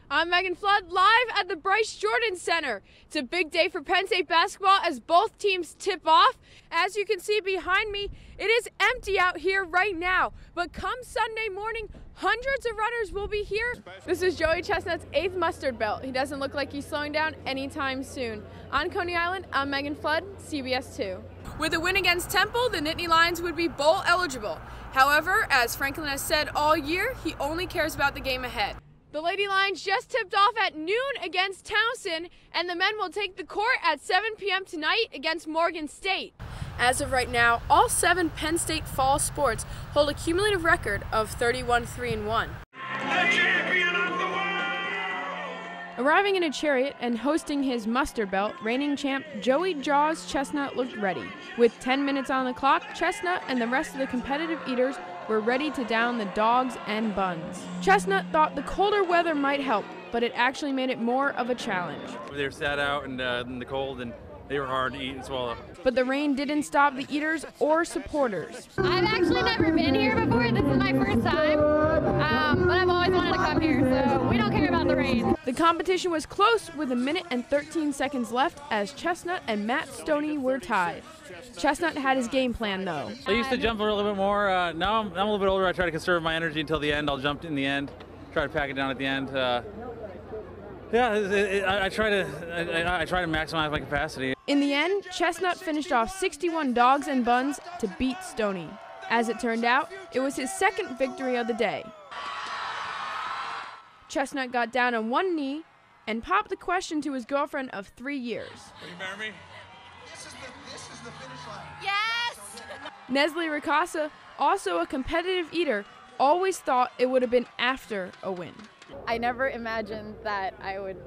I'm Megan Flood, live at the Bryce Jordan Center. It's a big day for Penn State basketball as both teams tip off. As you can see behind me, it is empty out here right now. But come Sunday morning, hundreds of runners will be here. This is Joey Chestnut's 8th mustard belt. He doesn't look like he's slowing down anytime soon. On Coney Island, I'm Megan Flood, CBS 2. With a win against Temple, the Nittany Lions would be bowl eligible. However, as Franklin has said all year, he only cares about the game ahead. The Lady Lions just tipped off at noon against Towson, and the men will take the court at 7 p.m. tonight against Morgan State. As of right now, all 7 Penn State fall sports hold a cumulative record of 31-3-1. Arriving in a chariot and hosting his mustard belt, reigning champ Joey Jaws Chestnut looked ready. With 10 minutes on the clock, Chestnut and the rest of the competitive eaters were ready to down the dogs and buns. Chestnut thought the colder weather might help, but it actually made it more of a challenge. They were sat out in the cold, and they were hard to eat and swallow. But the rain didn't stop the eaters or supporters. I've actually never been here before. This is my first time, but I've always wanted to come here, so we don't care about the rain. The competition was close with 1 minute and 13 seconds left as Chestnut and Matt Stoney were tied. Chestnut had his game plan though. I used to jump a little bit more. Now I'm a little bit older. I try to conserve my energy until the end. I'll jump in the end, try to pack it down at the end. I try to maximize my capacity. In the end, Chestnut finished off 61 dogs and buns to beat Stoney. As it turned out, it was his second victory of the day. Chestnut got down on one knee and popped the question to his girlfriend of 3 years. Will you marry me? This is the finish line. Yes! Nestle Ricasa, also a competitive eater, always thought it would have been after a win. I never imagined that I would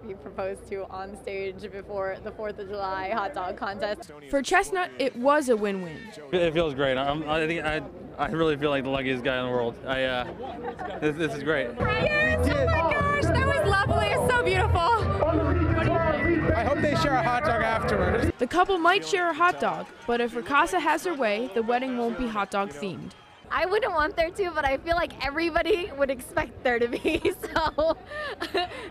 be proposed to on stage before the 4th of July hot dog contest. For Chestnut, it was a win-win. It feels great. I really feel like the luckiest guy in the world. This is great. Yes! Oh my gosh, that was lovely. It's so beautiful. I hope they share a hot dog afterwards. The couple might share a hot dog, but if Ricasa has her way, the wedding won't be hot dog themed. I wouldn't want there to, but I feel like everybody would expect there to be, so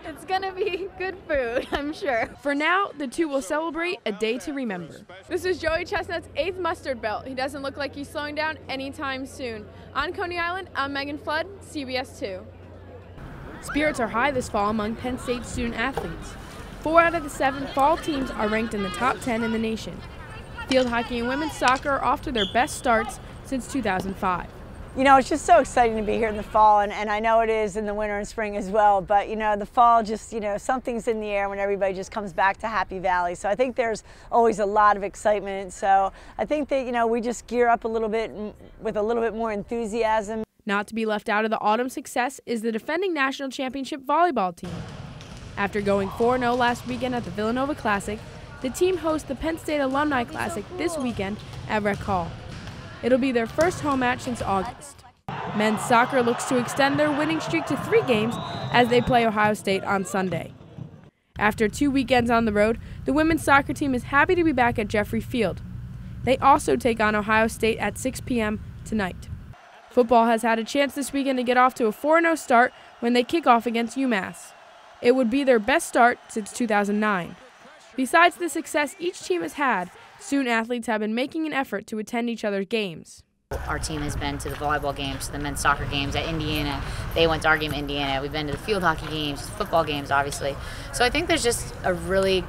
it's gonna be good food, I'm sure. For now, the two will celebrate a day to remember. This is Joey Chestnut's 8th mustard belt. He doesn't look like he's slowing down anytime soon. On Coney Island, I'm Megan Flood, CBS 2. Spirits are high this fall among Penn State student athletes. 4 out of the 7 fall teams are ranked in the top 10 in the nation. Field hockey and women's soccer are off to their best starts since 2005. You know, it's just so exciting to be here in the fall, and I know it is in the winter and spring as well, but you know, the fall just, you know, something's in the air when everybody just comes back to Happy Valley. So I think there's always a lot of excitement. So I think that, you know, we just gear up a little bit with a little bit more enthusiasm. Not to be left out of the autumn success is the defending national championship volleyball team. After going 4-0 last weekend at the Villanova Classic, the team hosts the Penn State Alumni Classic this weekend at Rec Hall. It'll be their first home match since August. Men's soccer looks to extend their winning streak to 3 games as they play Ohio State on Sunday. After 2 weekends on the road, the women's soccer team is happy to be back at Jeffrey Field. They also take on Ohio State at 6 p.m. tonight. Football has had a chance this weekend to get off to a 4-0 start when they kick off against UMass. It would be their best start since 2009. Besides the success each team has had, student athletes have been making an effort to attend each other's games. Our team has been to the volleyball games, to the men's soccer games at Indiana. They went to our game at Indiana. We've been to the field hockey games, football games, obviously. So I think there's just a really,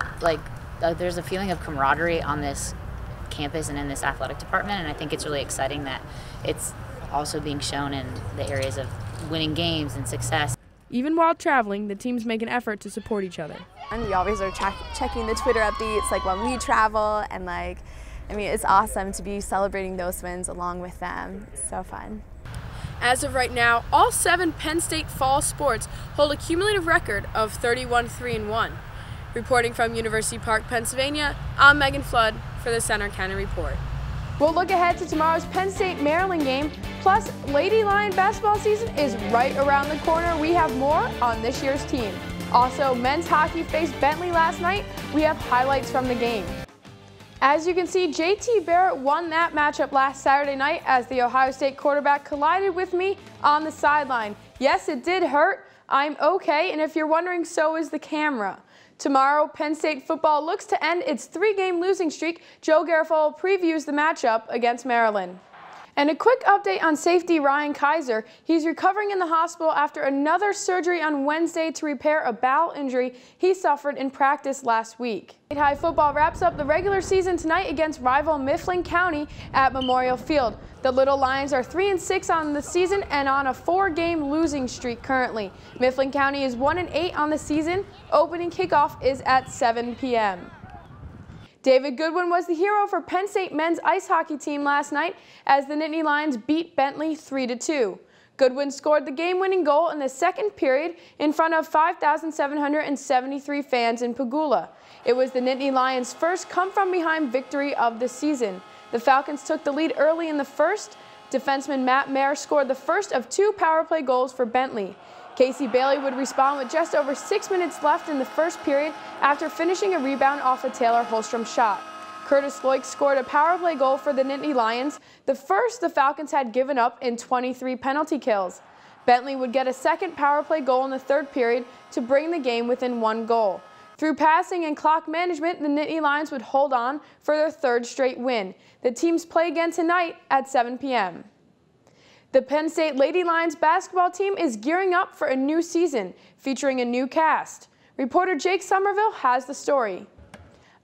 there's a feeling of camaraderie on this campus and in this athletic department, and I think it's really exciting that it's also being shown in the areas of winning games and success. Even while traveling, the teams make an effort to support each other. And we always are checking the Twitter updates, like when we travel, and it's awesome to be celebrating those wins along with them. It's so fun. As of right now, all 7 Penn State fall sports hold a cumulative record of 31-3-1. Reporting from University Park, Pennsylvania, I'm Megan Flood for the Center County Report. We'll look ahead to tomorrow's Penn State-Maryland game, plus Lady Lion basketball season is right around the corner. We have more on this year's team. Also, men's hockey faced Bentley last night. We have highlights from the game. As you can see, JT Barrett won that matchup last Saturday night as the Ohio State quarterback collided with me on the sideline. Yes, it did hurt, I'm okay, and if you're wondering, so is the camera. Tomorrow, Penn State football looks to end its 3-game losing streak. Joe Garofalo previews the matchup against Maryland. And a quick update on safety Ryan Kaiser. He's recovering in the hospital after another surgery on Wednesday to repair a bowel injury he suffered in practice last week. High football wraps up the regular season tonight against rival Mifflin County at Memorial Field. The Little Lions are 3-6 on the season and on a 4-game losing streak currently. Mifflin County is 1-8 on the season. Opening kickoff is at 7 p.m. David Goodwin was the hero for Penn State men's ice hockey team last night as the Nittany Lions beat Bentley 3-2. Goodwin scored the game-winning goal in the second period in front of 5,773 fans in Pagula. It was the Nittany Lions' first come-from-behind victory of the season. The Falcons took the lead early in the first. Defenseman Matt Mayer scored the first of 2 power play goals for Bentley. Casey Bailey would respond with just over 6 minutes left in the first period after finishing a rebound off a Taylor Holstrom shot. Curtis Loik scored a power play goal for the Nittany Lions, the first the Falcons had given up in 23 penalty kills. Bentley would get a second power play goal in the third period to bring the game within 1 goal. Through passing and clock management, the Nittany Lions would hold on for their 3rd straight win. The teams play again tonight at 7 p.m. The Penn State Lady Lions basketball team is gearing up for a new season, featuring a new cast. Reporter Jake Somerville has the story.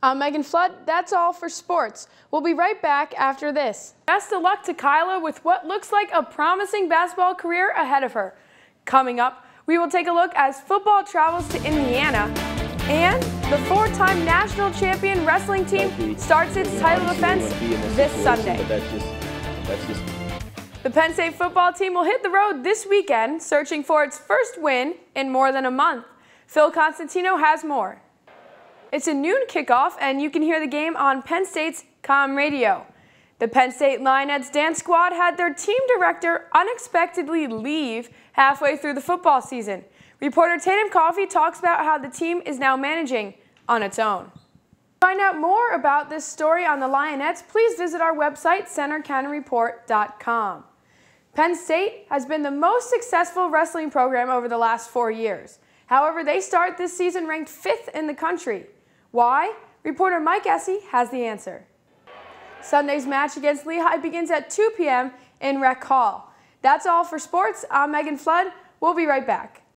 I'm Megan Flood. That's all for sports. We'll be right back after this. Best of luck to Kyla with what looks like a promising basketball career ahead of her. Coming up, we will take a look as football travels to Indiana, and the 4-time national champion wrestling team starts its title defense this Sunday. The Penn State football team will hit the road this weekend, searching for its first win in more than a month. Phil Constantino has more. It's a noon kickoff, and you can hear the game on Penn State's COM Radio. The Penn State Lionettes dance squad had their team director unexpectedly leave halfway through the football season. Reporter Tatum Coffey talks about how the team is now managing on its own. To find out more about this story on the Lionettes, please visit our website, centercountyreport.com. Penn State has been the most successful wrestling program over the last 4 years. However, they start this season ranked 5th in the country. Why? Reporter Mike Essie has the answer. Sunday's match against Lehigh begins at 2 p.m. in Rec Hall. That's all for sports. I'm Megan Flood. We'll be right back.